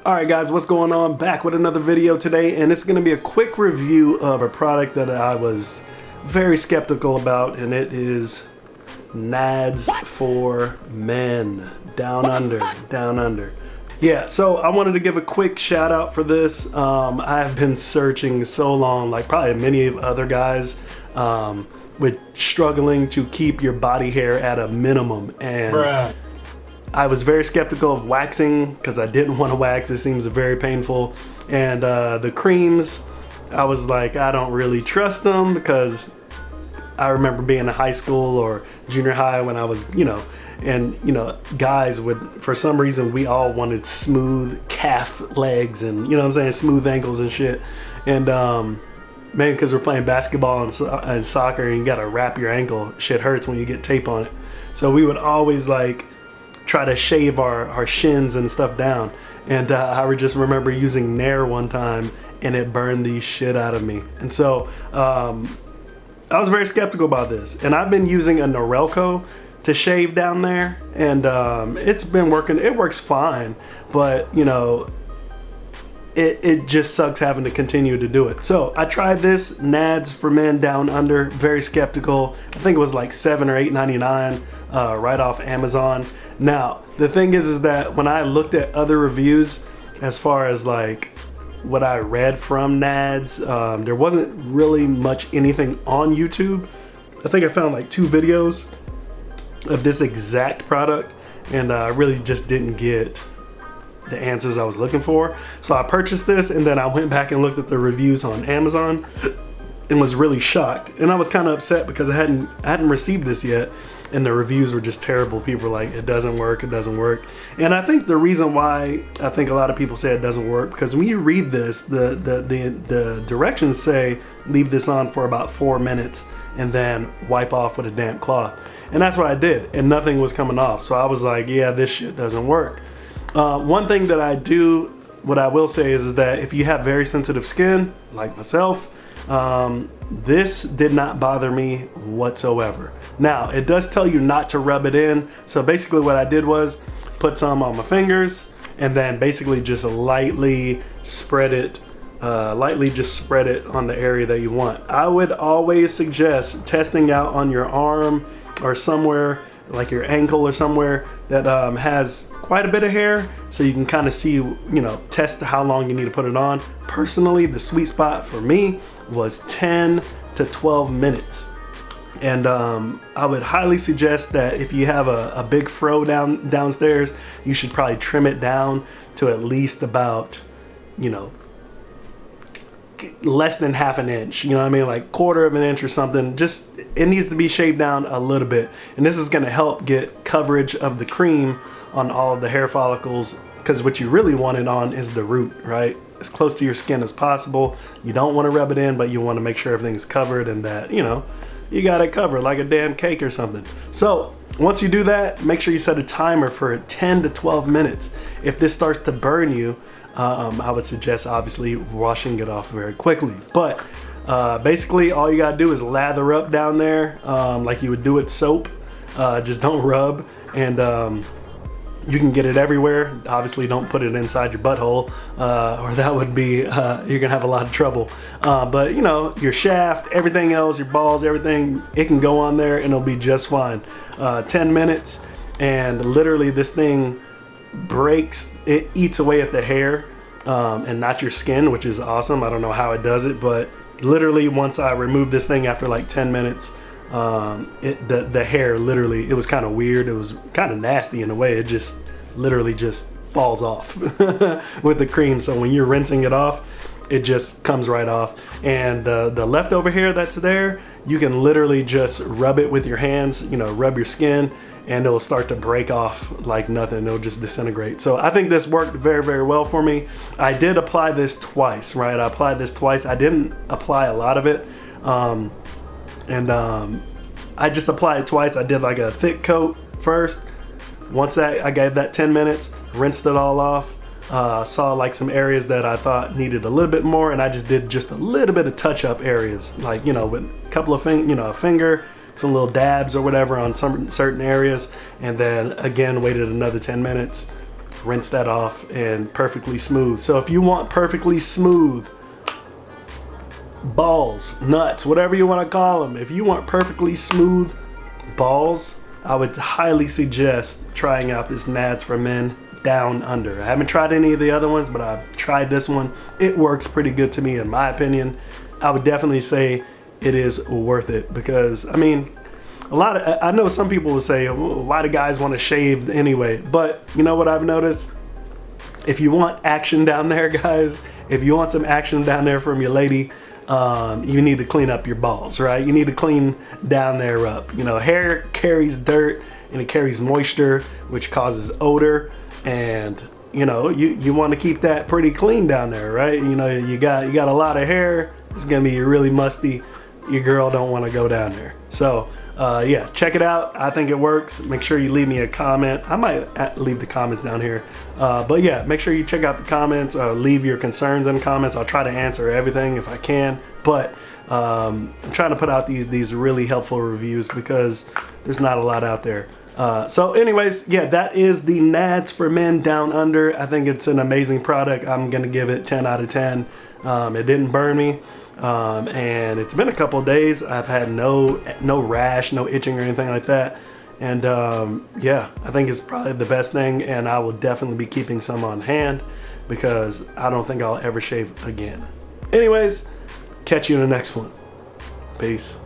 Alright guys, what's going on? Back with another video today, and it's going to be a quick review of a product that I was very skeptical about, and it is NADS for men. Down under. Yeah, so I wanted to give a quick shout out for this. I've been searching so long, like probably many other guys, with struggling to keep your body hair at a minimum, and I was very skeptical of waxing because I didn't want to wax. It seems very painful. And the creams, I was like, I don't really trust them because I remember being in high school or junior high when I was, guys would, for some reason, we all wanted smooth calf legs and, smooth ankles and shit. And maybe because we're playing basketball and soccer and you got to wrap your ankle, shit hurts when you get tape on it. So we would always try to shave our shins and stuff down, and I would just remember using Nair one time and it burned the shit out of me. And so I was very skeptical about this, and I've been using a Norelco to shave down there, and it's been working. It works fine, but it just sucks having to continue to do it. So I tried this NADS for Men Down Under, very skeptical. I think it was like $7 or $8.99 right off Amazon. Now, the thing is that when I looked at other reviews, as far as what I read from NADS, there wasn't really much anything on YouTube. I think I found 2 videos of this exact product, and I really just didn't get the answers I was looking for. So I purchased this, and then I went back and looked at the reviews on Amazon and was really shocked. And I was kind of upset because I hadn't received this yet. And the reviews were just terrible. People were like, it doesn't work. And I think the reason why I think a lot of people say it doesn't work, because when you read this, the directions say leave this on for about 4 minutes and then wipe off with a damp cloth. And that's what I did, and nothing was coming off. So I was like, yeah, this shit doesn't work. One thing that what I will say is that if you have very sensitive skin, like myself, this did not bother me whatsoever. Now, it does tell you not to rub it in. So basically what I did was put some on my fingers and then basically just lightly spread it on the area that you want. I would always suggest testing out on your arm or somewhere like your ankle or somewhere that has quite a bit of hair, so you can kind of see, test how long you need to put it on. Personally, the sweet spot for me was 10 to 12 minutes. And I would highly suggest that if you have a big fro downstairs, you should probably trim it down to at least about, less than half an inch, like quarter of an inch or something. Just, it needs to be shaved down a little bit. And this is going to help get coverage of the cream on all of the hair follicles, because what you really want it on is the root, right? As close to your skin as possible. You don't want to rub it in, but you want to make sure everything's covered and that, you got it covered like a damn cake or something. So once you do that, make sure you set a timer for 10 to 12 minutes. If this starts to burn you, I would suggest obviously washing it off very quickly. But basically all you gotta do is lather up down there like you would do with soap. Just don't rub, and you can get it everywhere. Obviously don't put it inside your butthole, or that would be, you're gonna have a lot of trouble. But your shaft, everything else, your balls, everything, it can go on there and it'll be just fine. 10 minutes, and literally this thing it eats away at the hair and not your skin, which is awesome. I don't know how it does it, but literally once I removed this thing after 10 minutes, the hair literally, it was kind of weird. It was kind of nasty in a way. It just literally just falls off with the cream. So when you're rinsing it off, it just comes right off. And the leftover hair that's there, you can literally just rub it with your hands, rub your skin, and it'll start to break off like nothing. It'll just disintegrate. So I think this worked very, very well for me. I did apply this twice, right? I applied this twice. I didn't apply a lot of it. I just applied it twice. I did a thick coat first. Once I gave that 10 minutes, rinsed it all off. Saw some areas that I thought needed a little bit more, and I just did just a little bit of touch-up areas, with a couple of a finger, some little dabs or whatever on some certain areas, and then again waited another 10 minutes, rinse that off, and perfectly smooth. So if you want perfectly smooth balls, nuts, whatever you want to call them, if you want perfectly smooth balls, I would highly suggest trying out this NADS for Men Down Under. I haven't tried any of the other ones, but I've tried this one. It works pretty good to me, in my opinion. I would definitely say it is worth it, because I mean, I know some people will say, well, why do guys want to shave anyway? But you know what I've noticed? If you want action down there, guys, if you want some action down there from your lady, you need to clean up your balls, right? You need to clean down there up. You know, hair carries dirt and it carries moisture, which causes odor. And you know, you want to keep that pretty clean down there, right? You know, you got a lot of hair. It's gonna be really musty. Your girl don't want to go down there. So yeah, check it out. I think it works. Make sure you leave me a comment. I might leave the comments down here. But yeah, make sure you check out the comments. Leave your concerns in the comments. I'll try to answer everything if I can. But I'm trying to put out these really helpful reviews, because there's not a lot out there. So anyways, yeah, that is the NADS for Men Down Under. I think it's an amazing product. I'm gonna give it 10 out of 10. It didn't burn me, and it's been a couple of days. I've had no rash, no itching or anything like that. And yeah, I think it's probably the best thing, and I will definitely be keeping some on hand, because I don't think I'll ever shave again. Anyways, catch you in the next one. Peace.